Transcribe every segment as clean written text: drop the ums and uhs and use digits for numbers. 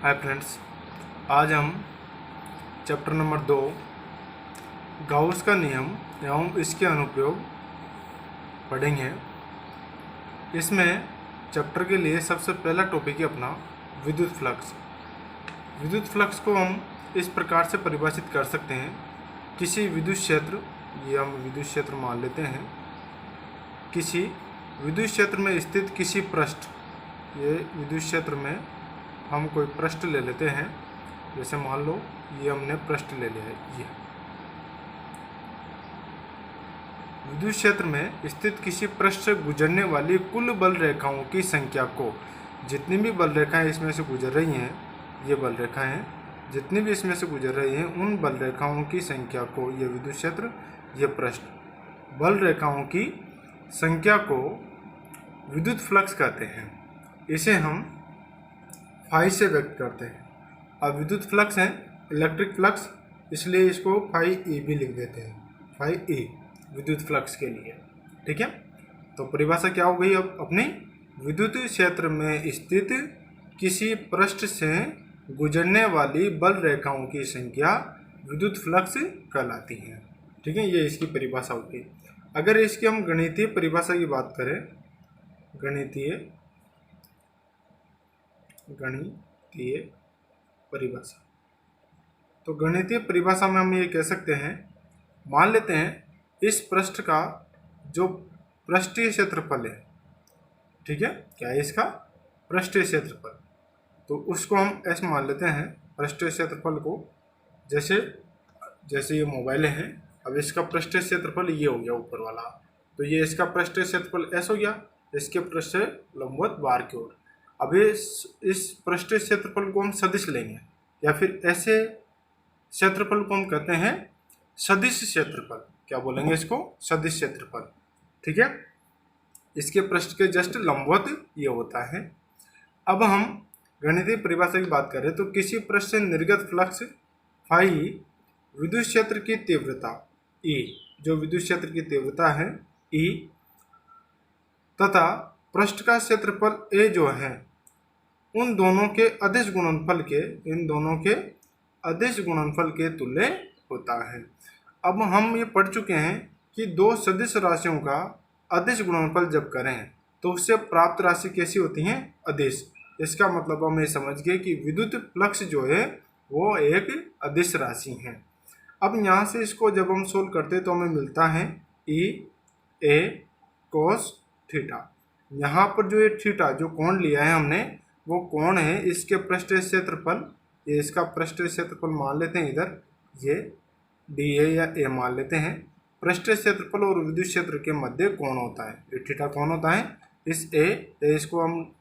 Hi friends, आज हम chapter number 2 Gauss का नियम एवं इसके अनुप्रयोग पढ़ेंगे। इसमें चैप्टर के लिए सबसे पहला टॉपिक है अपना विद्युत फ्लक्स। विद्युत फ्लक्स को हम इस प्रकार से परिभाषित कर सकते हैं। किसी विद्युत क्षेत्र, ये हम विद्युत क्षेत्र मान लेते हैं, किसी विद्युत क्षेत्र में स्थित किसी पृष्ठ, ये विद्युत क्षेत्र में हम कोई पृष्ठ ले लेते हैं। जैसे मान लो ये हमने पृष्ठ ले लिया है। ये विद्युत क्षेत्र में स्थित किसी पृष्ठ से गुजरने वाली कुल बल रेखाओं की संख्या को, जितनी भी बल रेखाएं इसमें से गुजर रही हैं, ये बल रेखाएं जितनी भी इसमें से गुजर रही हैं, उन बल रेखाओं की संख्या को, ये विद्युत क्षेत्र, ये पृष्ठ, बल रेखाओं की संख्या को विद्युत फ्लक्स कहते हैं। इसे हम फाई से व्यक्त करते हैं। अब विद्युत फ्लक्स है इलेक्ट्रिक फ्लक्स, इसलिए इसको फाई ई भी लिख देते हैं, फाई ई विद्युत फ्लक्स के लिए। ठीक है, तो परिभाषा क्या हो गई अब अपनी? विद्युत क्षेत्र में स्थित किसी पृष्ठ से गुजरने वाली बल रेखाओं की संख्या विद्युत फ्लक्स कहलाती है। ठीक है, ये इसकी परिभाषा होगी। अगर इसकी हम गणितीय परिभाषा की बात करें, गणितीय परिभाषा, तो गणितीय परिभाषा में हम ये कह सकते हैं, मान लेते हैं इस पृष्ठ का जो पृष्ठीय क्षेत्रफल है, ठीक है, क्या है इसका पृष्ठीय क्षेत्रफल, तो उसको हम ऐसे मान लेते हैं पृष्ठीय क्षेत्रफल को। जैसे ये मोबाइल है, अब इसका पृष्ठीय क्षेत्रफल ये हो गया ऊपर वाला, तो ये इसका पृष्ठीय क्षेत्रफल ऐसा हो गया, इसके पृष्ठ से लंबवत बाहर की ओर। अब इस पृष्ठीय क्षेत्रफल को हम सदिश लेंगे, या फिर ऐसे क्षेत्रफल को हम कहते हैं सदिश क्षेत्रफल। क्या बोलेंगे इसको? सदिश क्षेत्रफल। ठीक है, इसके पृष्ठ के जस्ट लंबवत ये होता है। अब हम गणितीय परिभाषा की बात करें तो किसी पृष्ठ से निर्गत फ्लक्स फाई विद्युत क्षेत्र की तीव्रता ई, जो विद्युत क्षेत्र की तीव्रता है ई, तथा पृष्ठ का क्षेत्रफल ए जो है, उन दोनों के अदिश गुणनफल के तुल्य होता है। अब हम ये पढ़ चुके हैं कि दो सदिश राशियों का अदिश गुणनफल जब करें तो उससे प्राप्त राशि कैसी होती है? अदिश। इसका मतलब हम ये समझ गए कि विद्युत फ्लक्स जो है वो एक अदिश राशि है। अब यहाँ से इसको जब हम सोल्व करते हैं तो हमें मिलता है ई ए कोस थीटा। यहाँ पर जो ये थीटा जो कोण लिया है हमने, वो कोण है इसके पृष्ठीय क्षेत्रफल, ये इसका पृष्ठीय क्षेत्रफल मान लेते हैं, इधर ये डी ए या ए मान लेते हैं। पृष्ठीय क्षेत्रफल और विद्युत क्षेत्र के मध्य कोण होता है, ये थीटा कोण होता है। इस इसको हम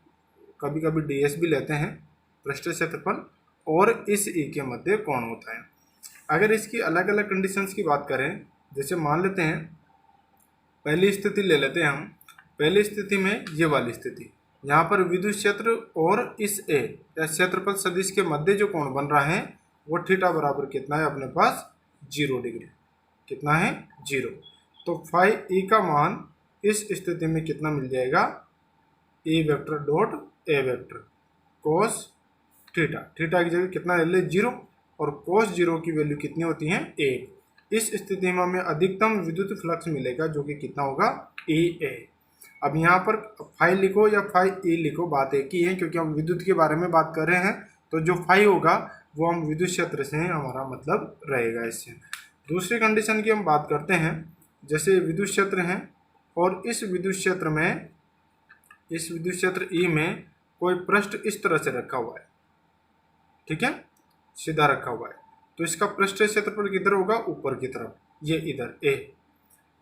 कभी कभी डी एस भी लेते हैं, पृष्ठीय क्षेत्रफल, और इस ई के मध्य कोण होता है। अगर इसकी अलग अलग कंडीशंस की बात करें, जैसे मान लेते हैं पहली स्थिति ले लेते हैं हम। पहली स्थिति में ये वाली स्थिति, यहाँ पर विद्युत क्षेत्र और इस ए या क्षेत्रफल सदिश के मध्य जो कोण बन रहा है वो थीटा बराबर कितना है अपने पास? 0 डिग्री। कितना है? 0। तो फाई ई का मान इस स्थिति में कितना मिल जाएगा? E vector dot A vector cos theta. Theta की जगह कितना ले ले? 0, और कोस 0 की वैल्यू कितनी होती है? 1। इस स्थिति में हमें अधिकतम विद्युत फ्लक्स मिलेगा, जो कि कितना होगा? ई ए। अब यहाँ पर फाई लिखो या फाई ई लिखो, बात एक ही है, क्योंकि हम विद्युत के बारे में बात कर रहे हैं। तो जो फाई होगा वो हम विद्युत क्षेत्र से हमारा मतलब रहेगा इससे। दूसरी कंडीशन की हम बात करते हैं, जैसे विद्युत क्षेत्र है और इस विद्युत क्षेत्र ई में कोई पृष्ठ इस तरह से रखा हुआ है, ठीक है, सीधा रखा हुआ है, तो इसका पृष्ठीय क्षेत्रफल किधर होगा? ऊपर की तरफ, ये इधर ए।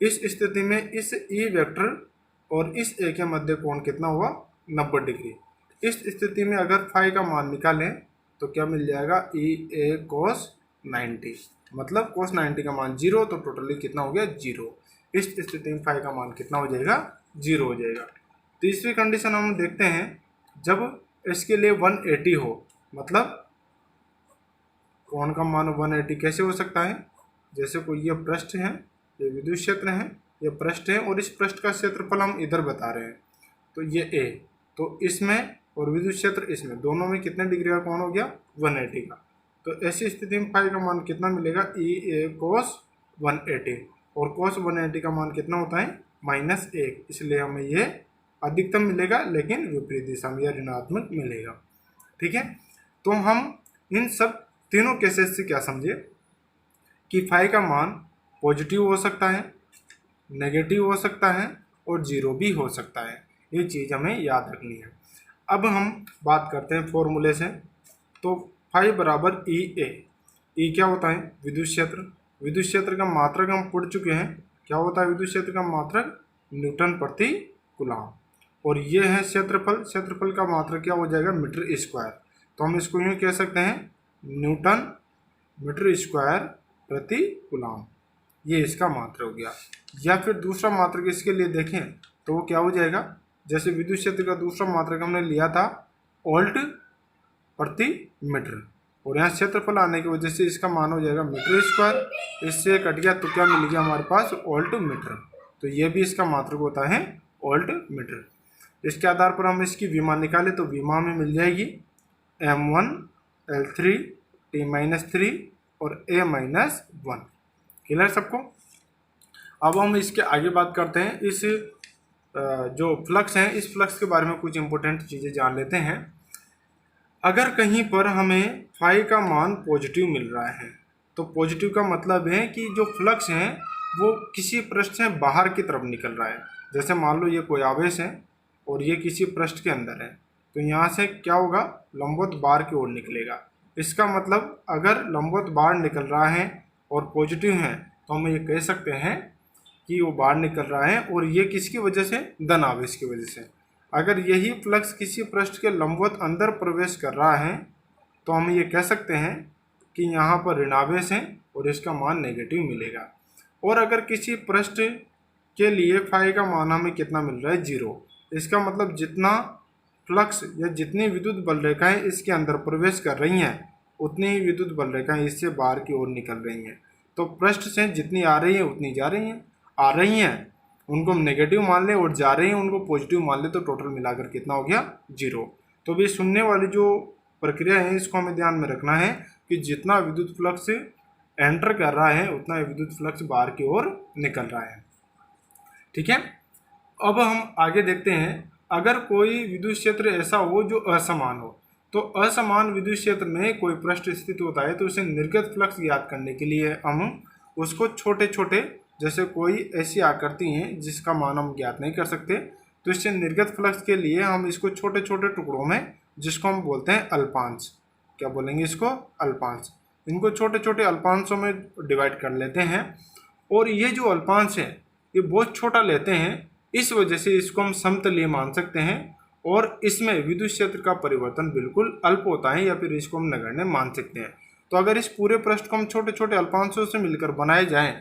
इस स्थिति में इस ई वेक्टर और इस ए के मध्य कोण कितना हुआ? 90 डिग्री। इस स्थिति में अगर फाई का मान निकालें तो क्या मिल जाएगा? ई ए कोस 90, मतलब कोस 90 का मान 0, तो टोटली कितना हो गया? 0। इस स्थिति में फाई का मान कितना हो जाएगा? 0 हो जाएगा। तीसरी कंडीशन हम देखते हैं, जब इसके लिए 180 हो, मतलब कोण का मान 180 कैसे हो सकता है? जैसे कोई ये पृष्ठ है, ये विद्युत क्षेत्र है, ये पृष्ठ है, और इस पृष्ठ का क्षेत्रफल हम इधर बता रहे हैं, तो ये ए, तो इसमें और विद्युत क्षेत्र इसमें, दोनों में कितने डिग्री का कोण हो गया 180 का। तो ऐसी स्थिति में फाई का मान कितना मिलेगा ई ए कोस 180, और कोस 180 का मान कितना होता है -1, इसलिए हमें ये अधिकतम मिलेगा लेकिन विपरीत दिशा में या ऋणात्मक मिलेगा। ठीक है, तो हम इन सब तीनों केसेस से क्या समझे कि फाई का मान पॉजिटिव हो सकता है, नेगेटिव हो सकता है और जीरो भी हो सकता है। ये चीज़ हमें याद रखनी है। अब हम बात करते हैं फॉर्मूले से। तो फाई बराबर ई ए, ई क्या होता है विद्युत क्षेत्र, विद्युत क्षेत्र का मात्रक हम पढ़ चुके हैं, क्या होता है विद्युत क्षेत्र का मात्रक न्यूटन प्रति कूलम, और ये है क्षेत्रफल, क्षेत्रफल का मात्रक क्या हो जाएगा मीटर स्क्वायर। तो हम इसको यूँ कह सकते हैं न्यूटन मीटर स्क्वायर प्रति कूलम, ये इसका मात्रक हो गया। या फिर दूसरा मात्रक इसके लिए देखें तो वो क्या हो जाएगा, जैसे विद्युत क्षेत्र का दूसरा मात्रक हमने लिया था वोल्ट प्रति मीटर, और यहाँ क्षेत्रफल आने की वजह से इसका मान हो जाएगा मीटर स्क्वायर, इससे कट गया तो क्या मिल गया हमारे पास वोल्ट मीटर। तो ये भी इसका मात्रक होता है वोल्ट मीटर। इसके आधार पर हम इसकी विमा निकालें तो विमा में मिल जाएगी m1 L3 T-3 और A-1। क्लियर सबको। अब हम इसके आगे बात करते हैं, इस जो फ्लक्स है इस फ्लक्स के बारे में कुछ इंपॉर्टेंट चीज़ें जान लेते हैं। अगर कहीं पर हमें फाई का मान पॉजिटिव मिल रहा है तो पॉजिटिव का मतलब है कि जो फ्लक्स है वो किसी पृष्ठ से बाहर की तरफ निकल रहा है। जैसे मान लो ये कोई आवेश है और ये किसी पृष्ठ के अंदर है, तो यहाँ से क्या होगा लंबवत बाहर की ओर निकलेगा। इसका मतलब अगर लंबवत बाहर निकल रहा है और पॉजिटिव है तो हम ये कह सकते हैं कि वो बाहर निकल रहा है, और ये किसकी वजह से धन आवेश की वजह से। अगर यही फ्लक्स किसी पृष्ठ के लंबवत अंदर प्रवेश कर रहा है तो हम ये कह सकते हैं कि यहाँ पर ऋणावेश है और इसका मान नेगेटिव मिलेगा। और अगर किसी पृष्ठ के लिए फाई का मान हमें कितना मिल रहा है 0, इसका मतलब जितना फ्लक्स या जितनी विद्युत बल रेखाएं इसके अंदर प्रवेश कर रही हैं उतनी ही विद्युत बल रेखाएं इससे बाहर की ओर निकल रही हैं। तो पृष्ठ से जितनी आ रही है उतनी जा रही हैं, आ रही हैं उनको हम नेगेटिव मान लें और जा रही हैं उनको पॉजिटिव मान लें, तो टोटल मिलाकर कितना हो गया 0। तो भी सुनने वाली जो प्रक्रिया है इसको हमें ध्यान में रखना है कि जितना विद्युत फ्लक्स एंटर कर रहा है उतना विद्युत फ्लक्स बाहर की ओर निकल रहा है। ठीक है, अब हम आगे देखते हैं। अगर कोई विद्युत क्षेत्र ऐसा हो जो असमान हो, तो असमान विद्युत क्षेत्र में कोई पृष्ठ स्थित होता है तो उसे निर्गत फ्लक्स ज्ञात करने के लिए हम उसको छोटे छोटे, जैसे कोई ऐसी आकृति है जिसका मान हम ज्ञात नहीं कर सकते, तो इससे निर्गत फ्लक्स के लिए हम इसको छोटे छोटे टुकड़ों में, जिसको हम बोलते हैं अल्पांश, क्या बोलेंगे इसको अल्पांश, इनको छोटे छोटे अल्पांशों में डिवाइड कर लेते हैं। और ये जो अल्पांश है ये बहुत छोटा लेते हैं, इस वजह से इसको हम समतलीय मान सकते हैं और इसमें विद्युत क्षेत्र का परिवर्तन बिल्कुल अल्प होता है, या फिर इसको हम नगण्य मान सकते हैं। तो अगर इस पूरे पृष्ठ को हम छोटे छोटे अल्पांशों से मिलकर बनाए जाएं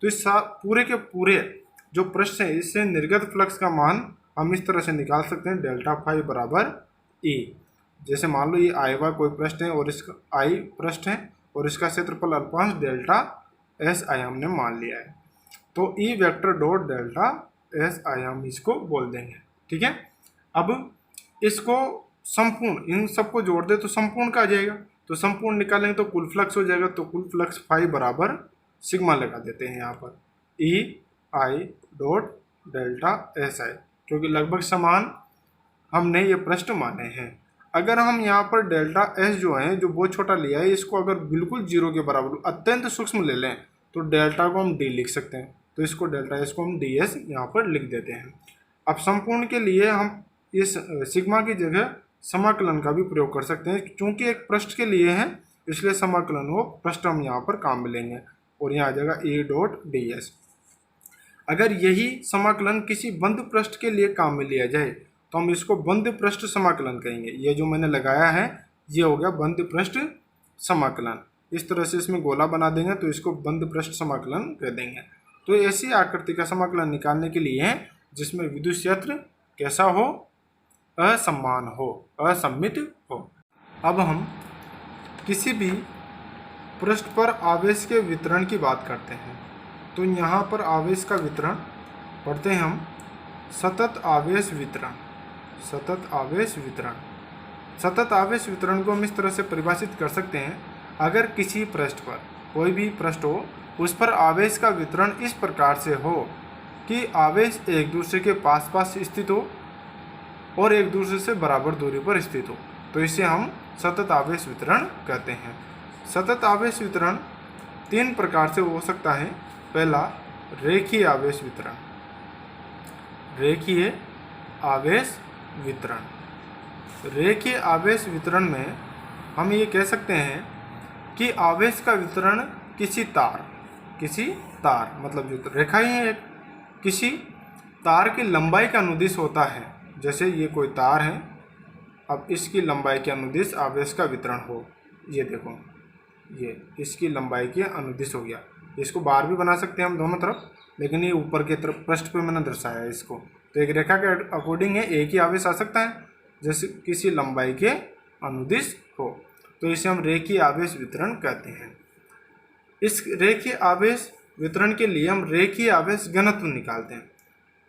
तो इस पूरे के पूरे जो पृष्ठ है इससे निर्गत फ्लक्स का मान हम इस तरह से निकाल सकते हैं डेल्टा फाई बराबर ई। जैसे मान लो ये आई हुआ कोई पृष्ठ है और इसका आई पृष्ठ है और इसका क्षेत्रफल अल्पांश डेल्टा एस आई हमने मान लिया है, तो E vector dot delta S आई हम इसको बोल देंगे। ठीक है, अब इसको संपूर्ण इन सबको जोड़ दे तो संपूर्ण का आ जाएगा, तो संपूर्ण निकालेंगे तो कुल फ्लक्स हो जाएगा। तो कुल फ्लक्स फाई बराबर सिग्मा लगा देते हैं यहाँ पर E I dot delta S I, क्योंकि लगभग समान हमने ये पृष्ठ माने हैं। अगर हम यहाँ पर डेल्टा एस जो है जो बहुत छोटा लिया है इसको अगर बिल्कुल 0 के बराबर अत्यंत सूक्ष्म ले लें तो डेल्टा को हम डी लिख सकते हैं, तो इसको डेल्टा एस को हम डी एस यहाँ पर लिख देते हैं। अब संपूर्ण के लिए हम इस सिग्मा की जगह समाकलन का भी प्रयोग कर सकते हैं, क्योंकि एक पृष्ठ के लिए है इसलिए समाकलन वो पृष्ठ हम यहाँ पर काम में लेंगे और यहाँ आ जाएगा ए डॉट डी एस। अगर यही समाकलन किसी बंद पृष्ठ के लिए काम में लिया जाए तो हम इसको बंद पृष्ठ समाकलन कहेंगे। ये जो मैंने लगाया है ये हो गया बंद पृष्ठ समाकलन। इस तरह से इसमें गोला बना देंगे तो इसको बंद पृष्ठ समाकलन कह देंगे। तो ऐसी आकृति का समाकलन निकालने के लिए है जिसमें विद्युत क्षेत्र कैसा हो, असमान हो, असममित हो। अब हम किसी भी पृष्ठ पर आवेश के वितरण की बात करते हैं, तो यहाँ पर आवेश का वितरण पढ़ते हैं हम सतत आवेश वितरण, सतत आवेश वितरण। सतत आवेश वितरण को हम इस तरह से परिभाषित कर सकते हैं, अगर किसी पृष्ठ पर, कोई भी पृष्ठ हो, उस पर आवेश का वितरण इस प्रकार से हो कि आवेश एक दूसरे के पास पास स्थित हो और एक दूसरे से बराबर दूरी पर स्थित हो, तो इसे हम सतत आवेश वितरण कहते हैं। सतत आवेश वितरण 3 प्रकार से हो सकता है। पहला, रेखीय आवेश वितरण। रेखीय आवेश वितरण। रेखीय आवेश वितरण में हम ये कह सकते हैं कि आवेश का वितरण किसी तार मतलब जो रेखा ही है, किसी तार की लंबाई का अनुदिश होता है। जैसे ये कोई तार है, अब इसकी लंबाई के अनुदिश आवेश का वितरण हो, ये देखो, ये इसकी लंबाई के अनुदिश हो गया। इसको बार भी बना सकते हैं हम दोनों तरफ, लेकिन ये ऊपर की तरफ पृष्ठ पे मैंने दर्शाया इसको। तो एक रेखा के अकॉर्डिंग है एक ही आवेश आ सकता है, जैसे किसी लंबाई के अनुदिश हो, तो इसे हम रेखीय आवेश वितरण कहते हैं। इस रेखीय आवेश वितरण के लिए हम रेखीय आवेश घनत्व निकालते हैं।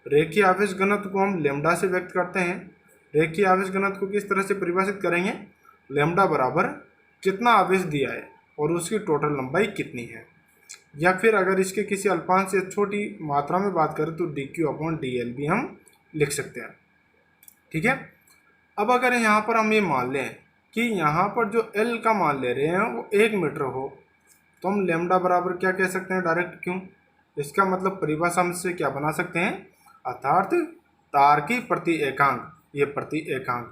रेखीय आवेश घनत्व को हम लैम्डा से व्यक्त करते हैं। रेखीय आवेश घनत्व को किस तरह से परिभाषित करेंगे? लैम्डा बराबर कितना आवेश दिया है और उसकी टोटल लंबाई कितनी है, या फिर अगर इसके किसी अल्पांश से छोटी मात्रा में बात करें तो dq/dl भी हम लिख सकते हैं। ठीक है। अब अगर यहाँ पर हम ये मान लें कि यहाँ पर जो L का मान ले रहे हैं वो 1 मीटर हो, तो हम लैम्डा बराबर क्या कह सकते हैं डायरेक्ट? क्यों? इसका मतलब परिभाषा हम से क्या बना सकते हैं, अर्थात तार की प्रति एकांक, ये प्रति एकांक,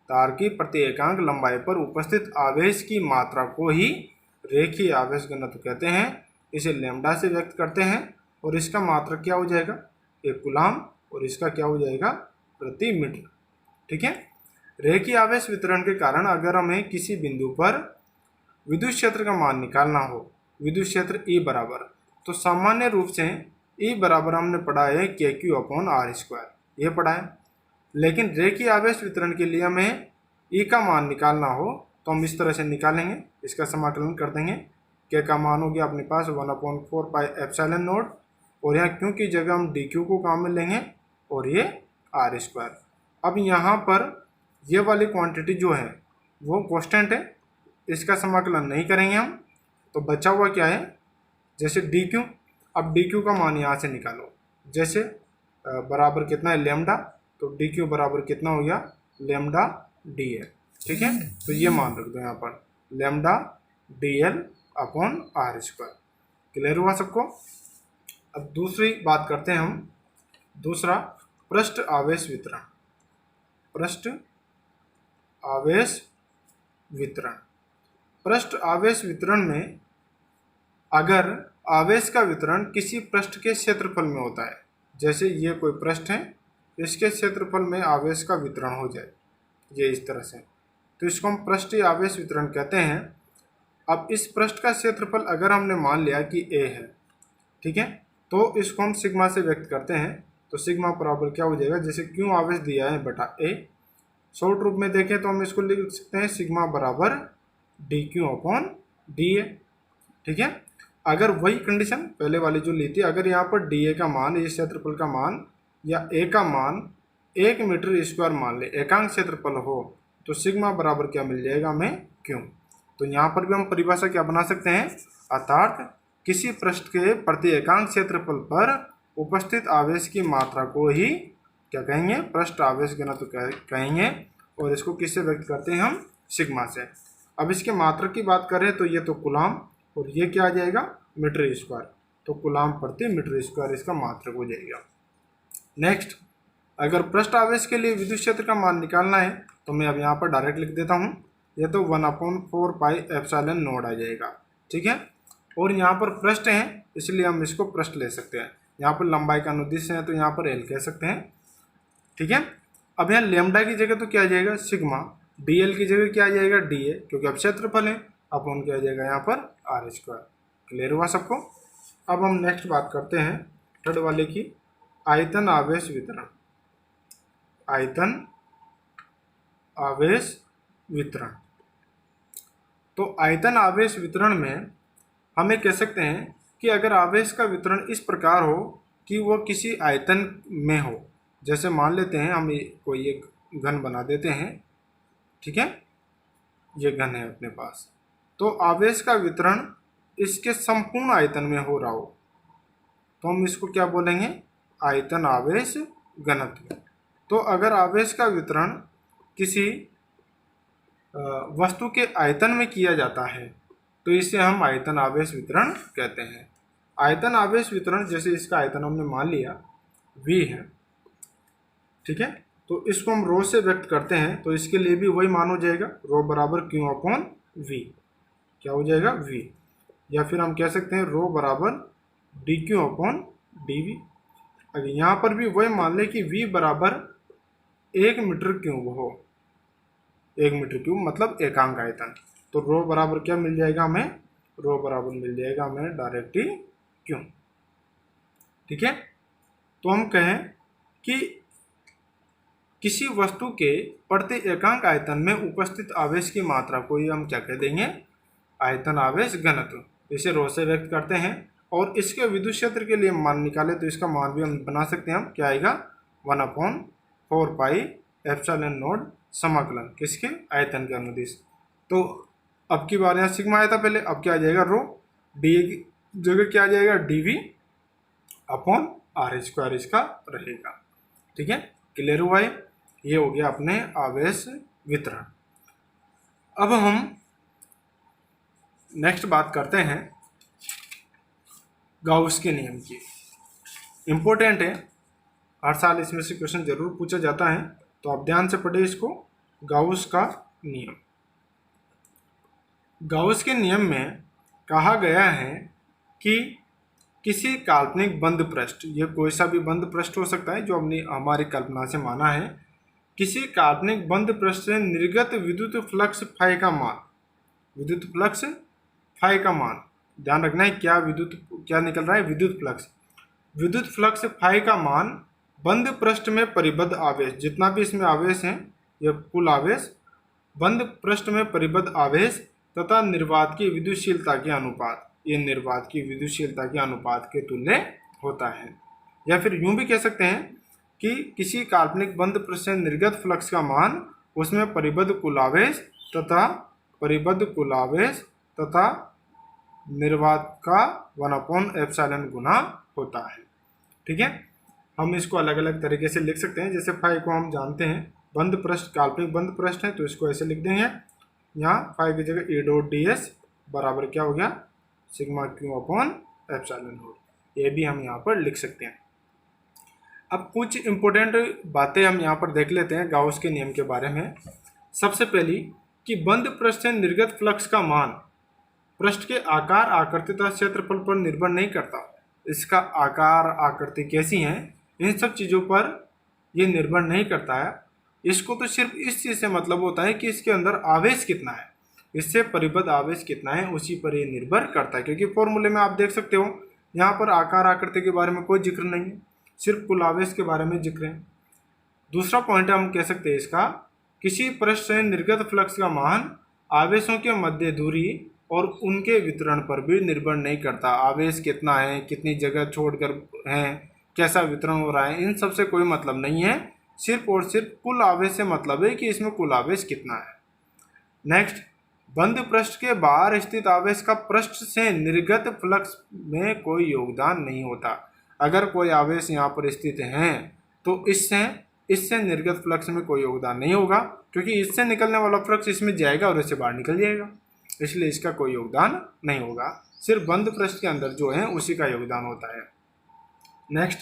तार की प्रति एकांक लंबाई पर उपस्थित आवेश की मात्रा को ही रेखीय आवेश घनत्व कहते हैं। इसे लैम्डा से व्यक्त करते हैं और इसका मात्रक क्या हो जाएगा? 1 कूलाम, और इसका क्या हो जाएगा? प्रति मीटर। ठीक है। रेखीय आवेश वितरण के कारण अगर हमें किसी बिंदु पर विद्युत क्षेत्र का मान निकालना हो, विद्युत क्षेत्र E बराबर, तो सामान्य रूप से E बराबर हमने पढ़ा है KQ/R², ये पढ़ा है। लेकिन रेखीय आवेश वितरण के लिए हमें E का मान निकालना हो तो हम इस तरह से निकालेंगे, इसका समाकलन कर देंगे। K का मान हो गया अपने पास 1/4πε0, और यहाँ Q की जगह हम dQ को काम में लेंगे और ये R²। अब यहाँ पर ये वाली क्वांटिटी जो है वो कांस्टेंट है, इसका समाकलन नहीं करेंगे हम, तो बचा हुआ क्या है? जैसे dQ, अब dQ का मान यहाँ से निकालो, जैसे बराबर कितना है? लैम्डा, तो dQ बराबर कितना हो गया? Lambda dl। ठीक है, तो ये मान रख दो यहाँ पर, लैम्डा dl/R²। क्लियर हुआ सबको? अब दूसरी बात करते हैं हम, दूसरा पृष्ठ आवेश वितरण। पृष्ठ आवेश वितरण। पृष्ठ आवेश वितरण में अगर आवेश का वितरण किसी पृष्ठ के क्षेत्रफल में होता है, जैसे ये कोई पृष्ठ है, इसके क्षेत्रफल में आवेश का वितरण हो जाए, ये इस तरह से, तो इसको हम पृष्ठीय आवेश वितरण कहते हैं। अब इस पृष्ठ का क्षेत्रफल अगर हमने मान लिया कि A है, ठीक है, तो इसको हम सिग्मा से व्यक्त करते हैं। तो सिग्मा बराबर क्या हो जाएगा? जैसे क्यों आवेश दिया है बटा A। शॉर्ट रूप में देखें तो हम इसको लिख सकते हैं सिग्मा बराबर dQ/dA। ठीक है। अगर वही कंडीशन पहले वाली जो ली थी, अगर यहाँ पर dA का मान, इस क्षेत्रफल का मान या A का मान 1 मीटर स्क्वायर मान ले, एकांक क्षेत्रफल हो, तो सिग्मा बराबर क्या मिल जाएगा हमें? क्यों। तो यहाँ पर भी हम परिभाषा क्या बना सकते हैं, अर्थात किसी पृष्ठ के प्रति एकांक क्षेत्रफल पर उपस्थित आवेश की मात्रा को ही क्या कहेंगे? पृष्ठ आवेश घनत्व कहेंगे, और इसको किससे व्यक्त करते हैं हम? सिग्मा से। अब इसके मात्रक की बात करें तो ये तो कूलाम, और ये क्या आ जाएगा? मीटर स्क्वायर, तो कूलाम प्रति मीटर स्क्वायर इसका मात्रक हो जाएगा। नेक्स्ट, अगर पृष्ठ आवेश के लिए विद्युत क्षेत्र का मान निकालना है तो मैं अब यहाँ पर डायरेक्ट लिख देता हूँ, यह तो 1/4πε0 आ जाएगा। ठीक है, और यहाँ पर पृष्ठ है इसलिए हम इसको पृष्ठ ले सकते हैं। यहाँ पर लंबाई का अनुदिश है तो यहाँ पर L कह सकते हैं। ठीक है, अब यहाँ लैम्डा की जगह तो क्या आ जाएगा? सिग्मा। dl की जगह क्या आ जाएगा? dA, क्योंकि अब क्षेत्रफल है, अपन क्या आ जाएगा यहाँ पर? R²। क्लियर हुआ सबको? अब हम नेक्स्ट बात करते हैं थर्ड वाले की, आयतन आवेश वितरण। आयतन आवेश वितरण। तो आयतन आवेश वितरण में हम ये कह सकते हैं कि अगर आवेश का वितरण इस प्रकार हो कि वो किसी आयतन में हो, जैसे मान लेते हैं हम कोई एक घन बना देते हैं, ठीक है, ये घन है अपने पास, तो आवेश का वितरण इसके संपूर्ण आयतन में हो रहा हो तो हम इसको क्या बोलेंगे, आयतन आवेश घनत्व। तो अगर आवेश का वितरण किसी वस्तु के आयतन में किया जाता है तो इसे हम आयतन आवेश वितरण कहते हैं। आयतन आवेश वितरण, जैसे इसका आयतन हमने मान लिया v है, ठीक है, तो इसको हम रो से व्यक्त करते हैं तो इसके लिए भी वही मान हो जाएगा, रो बराबर क्यू अपॉन वी, क्या हो जाएगा v, या फिर हम कह सकते हैं रो बराबर d q upon d v. अगर यहाँ पर भी वही मान लें कि v बराबर 1 मीटर क्यूब हो, 1 मीटर क्यूब मतलब एकांक आयतन, तो रो बराबर क्या मिल जाएगा हमें, रो बराबर मिल जाएगा हमें डायरेक्ट ही क्यों, ठीक है। तो हम कहें कि किसी वस्तु के प्रति एकांक आयतन में उपस्थित आवेश की मात्रा को ही हम क्या कह देंगे, आयतन आवेश घनत्व। इसे रो से व्यक्त करते हैं और इसके विद्युत क्षेत्र के लिए मान निकाले तो इसका मान भी हम बना सकते हैं, हम क्या आएगा 1/4 पाई एप्सिलॉन नॉट समाकलन किसके, आयतन के अनुदिश। तो अब की बार यहाँ सिग्मा आया था पहले, अब क्या आ जाएगा रो, डी की जगह क्या आ जाएगा dv अपॉन आर स्क्वायर इसका रहेगा, ठीक है। क्लियर हुआ है, ये हो गया अपने आवेश वितरण। अब हम नेक्स्ट बात करते हैं गाउस के नियम की। इम्पोर्टेंट है, हर साल इसमें से क्वेश्चन जरूर पूछा जाता है, तो आप ध्यान से पढ़िए इसको। गाउस का नियम, गाउस के नियम में कहा गया है कि किसी काल्पनिक बंद पृष्ठ, ये कोई सा भी बंद पृष्ठ हो सकता है जो हमने हमारी कल्पना से माना है, किसी काल्पनिक बंद पृष्ठ से निर्गत विद्युत फ्लक्स फाई का मान, विद्युत फ्लक्स फाई का मान ध्यान रखना है, क्या निकल रहा है, विद्युत फ्लक्स, विद्युत फ्लक्स फाई का मान बंद पृष्ठ में परिबद्ध आवेश, जितना भी इसमें आवेश है यह कुल आवेश, बंद पृष्ठ में परिबद्ध आवेश तथा निर्वात की विद्युतशीलता के अनुपात, ये निर्वात की विद्युतशीलता के अनुपात के तुल्य होता है। या फिर यूं भी कह सकते हैं कि किसी काल्पनिक बंद पृष्ठ से निर्गत फ्लक्स का मान उसमें परिबद्ध कुल आवेश तथा निर्वात का 1/एप्सिलॉन गुना होता है, ठीक है। हम इसको अलग अलग तरीके से लिख सकते हैं, जैसे फाई को हम जानते हैं बंद पृष्ठ, काल्पनिक बंद पृष्ठ है तो इसको ऐसे लिख देंगे, यहाँ फाई की जगह E डॉट ds बराबर क्या हो गया, sigma Q upon epsilon not, ये भी हम यहाँ पर लिख सकते हैं। अब कुछ इंपॉर्टेंट बातें हम यहाँ पर देख लेते हैं गाउस के नियम के बारे में। सबसे पहली कि बंद पृष्ठ से निर्गत फ्लक्स का मान पृष्ठ के आकार, आकृति तथा क्षेत्रफल पर निर्भर नहीं करता। इसका आकार, आकृति कैसी है, इन सब चीज़ों पर ये निर्भर नहीं करता है। इसको तो सिर्फ इस चीज़ से मतलब होता है कि इसके अंदर आवेश कितना है, इससे परिबद्ध आवेश कितना है, उसी पर ये निर्भर करता है। क्योंकि फॉर्मूले में आप देख सकते हो यहाँ पर आकार, आकृति के बारे में कोई जिक्र नहीं है, सिर्फ कुल आवेश के बारे में जिक्र है। दूसरा पॉइंट हम कह सकते हैं इसका, किसी पृष्ठ से निर्गत फ्लक्स का मान आवेशों के मध्य दूरी और उनके वितरण पर भी निर्भर नहीं करता। आवेश कितना है, कितनी जगह छोड़कर हैं, कैसा वितरण हो रहा है, इन सब से कोई मतलब नहीं है, सिर्फ और सिर्फ कुल आवेश से मतलब है कि इसमें कुल आवेश कितना है। नेक्स्ट, बंद पृष्ठ के बाहर स्थित आवेश का पृष्ठ से निर्गत फ्लक्स में कोई योगदान नहीं होता। अगर कोई आवेश यहाँ पर स्थित है तो इससे निर्गत फ्लक्स में कोई योगदान नहीं होगा, क्योंकि इससे निकलने वाला फ्लक्स इसमें जाएगा और इससे बाहर निकल जाएगा, इसलिए इसका कोई योगदान नहीं होगा। सिर्फ बंद पृष्ठ के अंदर जो है उसी का योगदान होता है। नेक्स्ट,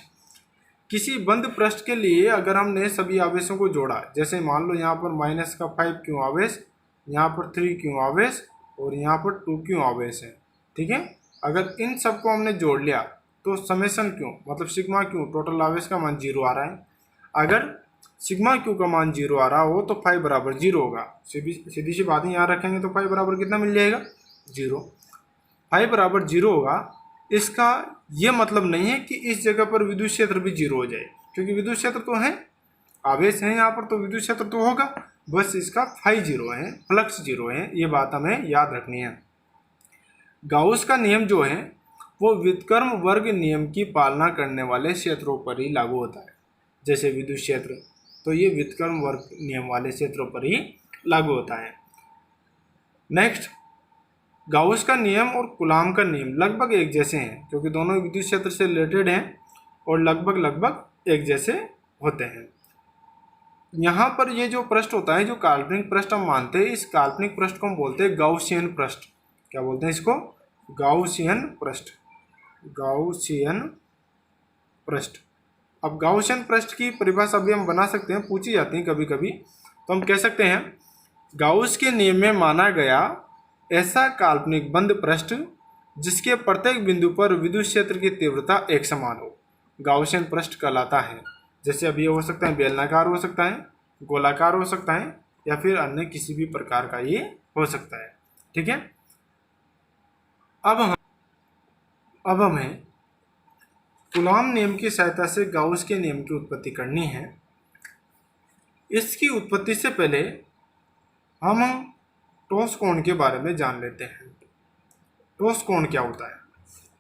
किसी बंद पृष्ठ के लिए अगर हमने सभी आवेशों को जोड़ा, जैसे मान लो यहाँ पर -5Q आवेश, यहाँ पर 3Q आवेश और यहाँ पर 2Q आवेश है, ठीक है। अगर इन सबको हमने जोड़ लिया तो समेशन क्यू मतलब सिग्मा क्यू, टोटल आवेश का मान 0 आ रहा है। अगर सिग्मा क्यू का मान 0 आ रहा हो तो फाई बराबर 0 होगा। सीधी सी बात है, यहाँ रखेंगे तो फाई बराबर कितना मिल जाएगा, 0। फाई बराबर 0 होगा, इसका ये मतलब नहीं है कि इस जगह पर विद्युत क्षेत्र भी 0 हो जाए, क्योंकि विद्युत क्षेत्र तो है, आवेश है यहाँ पर तो विद्युत क्षेत्र तो होगा, बस इसका फाई 0 है, फ्लक्स 0 है, ये बात हमें याद रखनी है। गाउस का नियम जो है वो व्युत्क्रम वर्ग नियम की पालना करने वाले क्षेत्रों पर ही लागू होता है। जैसे विद्युत क्षेत्र, तो ये व्युत्क्रम वर्ग नियम वाले क्षेत्रों पर ही लागू होता है। नेक्स्ट, गाउस का नियम और कूलॉम का नियम लगभग एक जैसे हैं क्योंकि दोनों विद्युत क्षेत्र से रिलेटेड हैं और लगभग एक जैसे होते हैं। यहाँ पर ये जो पृष्ठ होता है, जो काल्पनिक पृष्ठ हम मानते हैं, इस काल्पनिक पृष्ठ को हम बोलते हैं गाउसियन पृष्ठ। क्या बोलते हैं इसको? गाउसियन पृष्ठ। गाउसियन पृष्ठ। अब गाउसियन पृष्ठ की परिभाषा भी हम बना सकते हैं, पूछी जाती है कभी कभी। तो हम कह सकते हैं गाउस के नियम में माना गया ऐसा काल्पनिक बंद पृष्ठ जिसके प्रत्येक बिंदु पर विद्युत क्षेत्र की तीव्रता एक समान हो, गाउसियन पृष्ठ कहलाता है। जैसे अब ये हो सकता है बेलनाकार हो सकता है, गोलाकार हो सकता है, या फिर अन्य किसी भी प्रकार का ये हो सकता है। ठीक है। अब हमें कूलॉम नियम की सहायता से गाउस के नियम की उत्पत्ति करनी है। इसकी उत्पत्ति से पहले हम ठोस कोण के बारे में जान लेते हैं। ठोस कोण क्या होता है?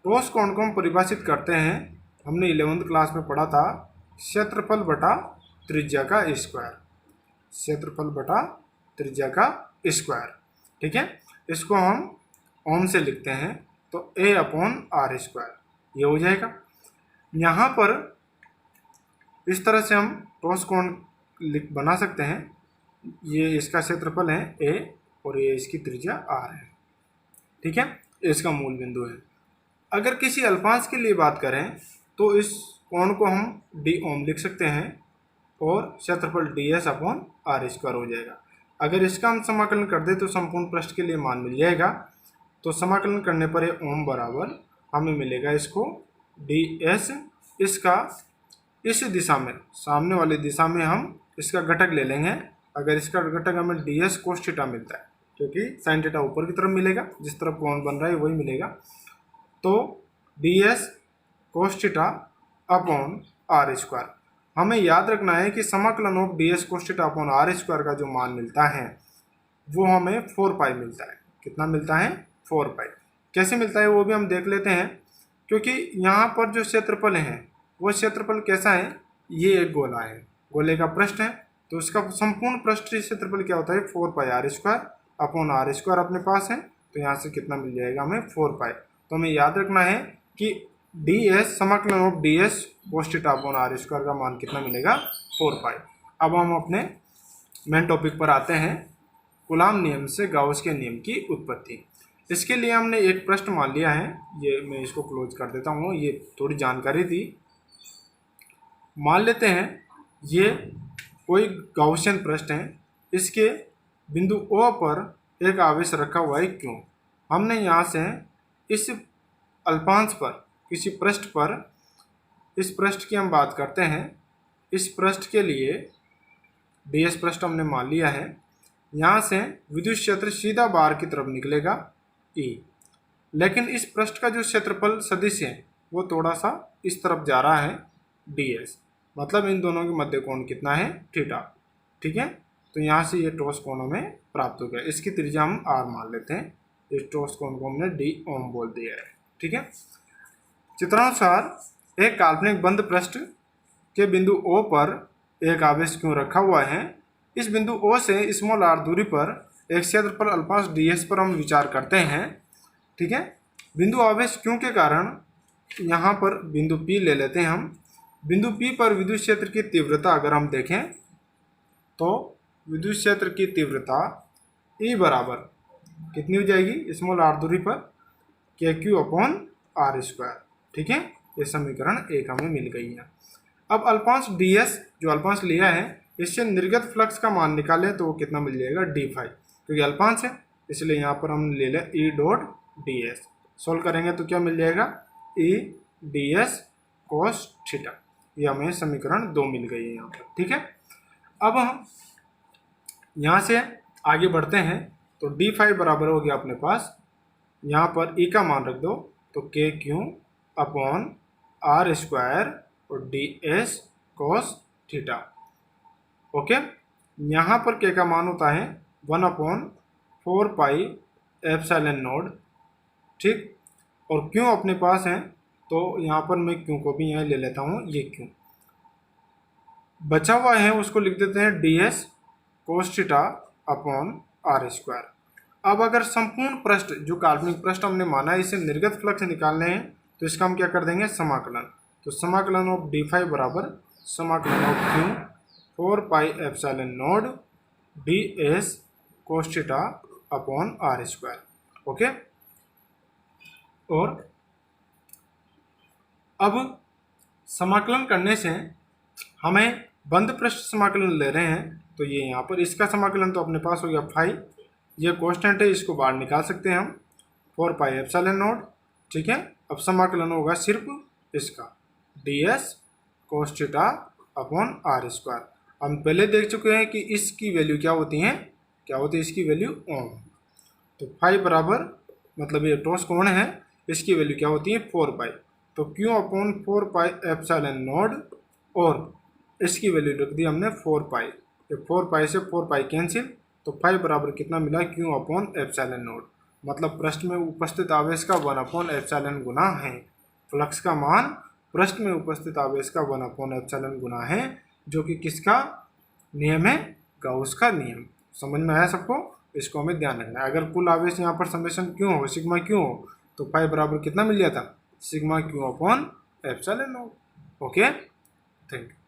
ठोस कोण को हम परिभाषित करते हैं, हमने 11वीं क्लास में पढ़ा था, क्षेत्रफल बटा त्रिज्या का स्क्वायर। क्षेत्रफल बटा त्रिज्या का स्क्वायर। ठीक है। इसको हम ओम से लिखते हैं तो A/r², ये हो जाएगा। यहाँ पर इस तरह से हम ठोस कोण बना सकते हैं। ये इसका क्षेत्रफल है A और ये इसकी त्रिज्या r है। ठीक है, इसका मूल बिंदु है। अगर किसी अल्पांश के लिए बात करें तो इस कोण को हम d ओम लिख सकते हैं और क्षेत्रफल ds/r² हो जाएगा। अगर इसका हम समाकलन कर दें तो संपूर्ण पृष्ठ के लिए मान मिल जाएगा। तो समाकलन करने पर ये ओम बराबर हमें मिलेगा इसको ds, इसका इस दिशा में, सामने वाली दिशा में हम इसका घटक ले लेंगे। अगर इसका घटक हमें ds cos थीटा मिलता है, क्योंकि साइन थीटा ऊपर की तरफ मिलेगा, जिस तरफ कोण बन रहा है वही मिलेगा। तो ds cos theta upon r²। हमें याद रखना है कि समाकलन of ds cos theta upon r² का जो मान मिलता है वो हमें 4π मिलता है। कितना मिलता है? 4π। कैसे मिलता है वो भी हम देख लेते हैं, क्योंकि यहाँ पर जो क्षेत्रफल है वो क्षेत्रफल कैसा है? ये एक गोला है, गोले का पृष्ठ है, तो इसका संपूर्ण पृष्ठ क्षेत्रफल क्या होता है? 4πr² अपॉन r² अपने पास है। तो यहाँ से कितना मिल जाएगा हमें? 4π। तो हमें याद रखना है कि ds, समाकलन of ds cos theta upon r² का मान कितना मिलेगा? 4π। अब हम अपने मेन टॉपिक पर आते हैं, कूलॉम नियम से गाउस के नियम की उत्पत्ति। इसके लिए हमने एक पृष्ठ मान लिया है, ये मैं इसको क्लोज कर देता हूँ, ये थोड़ी जानकारी थी। मान लेते हैं ये कोई गाउसियन पृष्ठ है, इसके बिंदु O पर एक आवेश रखा हुआ है Q। हमने यहाँ से इस अल्पांश पर, किसी पृष्ठ पर, इस पृष्ठ की हम बात करते हैं, इस पृष्ठ के लिए ds पृष्ठ हमने मान लिया है। यहाँ से विद्युत क्षेत्र सीधा बाहर की तरफ निकलेगा E, लेकिन इस पृष्ठ का जो क्षेत्रफल सदिश है वो थोड़ा सा इस तरफ जा रहा है ds, मतलब इन दोनों के मध्य कोण कितना है? थीटा। ठीक है, तो यहाँ से ये ठोस कोण हमें प्राप्त हो गया। इसकी त्रिज्या हम r मान लेते हैं, इस ठोस कोण को हमने d ओम बोल दिया है। ठीक है। चित्रानुसार एक काल्पनिक बंद पृष्ठ के बिंदु O पर एक आवेश Q रखा हुआ है। इस बिंदु O से स्मॉल r दूरी पर एक क्षेत्रफल अल्पांश ds पर हम विचार करते हैं। ठीक है। बिंदु आवेश Q के कारण यहाँ पर बिंदु P ले लेते हैं हम। बिंदु P पर विद्युत क्षेत्र की तीव्रता अगर हम देखें तो विद्युत क्षेत्र की तीव्रता E बराबर कितनी हो जाएगी? स्मॉल r दूरी पर KQ अपॉन r²। ठीक है, ये समीकरण 1 हमें मिल गई है। अब अल्पांश ds जो अल्पांश लिया है, इससे निर्गत फ्लक्स का मान निकालें तो वो कितना मिल जाएगा? d∅, क्योंकि अल्पांश है इसलिए यहाँ पर हम ले लें E.ds। सोल्व करेंगे तो क्या मिल जाएगा? E.ds cos theta. ये हमें समीकरण 2 मिल गई है यहाँ पर। ठीक है। अब हम यहाँ से आगे बढ़ते हैं तो d∅ बराबर हो गया अपने पास, यहाँ पर E का मान रख दो तो KQ अपॉन r² और ds cos थीटा। ओके, यहाँ पर K का मान होता है 1/4πε0। ठीक, और Q अपने पास है तो यहाँ पर मैं Q को भी यहाँ ले लेता हूँ, ये Q बचा हुआ है उसको लिख देते हैं ds cos theta upon r²। अब अगर संपूर्ण पृष्ठ जो काल्पनिक पृष्ठ हमने माना है इसे निर्गत फ्लक्स निकालने हैं तो इसका हम क्या कर देंगे, समाकलन। तो समाकलन ऑफ d5 बराबर समाकलन of q 4 pi epsilon not ds cos theta upon r square. Okay, और अब समाकलन करने से हमें बंद पृष्ठ समाकलन ले रहे हैं तो ये यहाँ पर इसका समाकलन तो अपने पास हो गया 5, ये कांस्टेंट है इसको बाहर निकाल सकते हैं हम 4 पाई एप्सिलॉन नॉट। ठीक है, अब समाकलन होगा सिर्फ इसका ds cos theta upon r square. हम पहले देख चुके हैं कि इसकी वैल्यू क्या होती है, इसकी वैल्यू ओम। तो 5 बराबर मतलब ये ठोस कोण है, इसकी वैल्यू क्या होती है 4 पाई। तो q upon 4 pi epsilon not और इसकी वैल्यू रख दी हमने 4 पाई। ये 4 पाई से 4 पाई कैंसिल, तो 5 बराबर कितना मिला, q अपॉन एप्सिलॉन नॉट। मतलब पृष्ठ में उपस्थित आवेश का 1 अपॉन एप्सिलॉन गुना है। फ्लक्स का मान पृष्ठ में उपस्थित आवेश का 1 अपॉन एप्सिलॉन गुना है, जो कि किसका नियम है, गाउस का नियम। समझ में आया सबको, इसको हमें ध्यान रखना है। अगर कुल आवेश यहाँ पर समेशन क्यों हो, सिग्मा क्यों हो, तो 5 बराबर कितना मिल जाता, sigma Q upon epsilon not. Okay, thank you.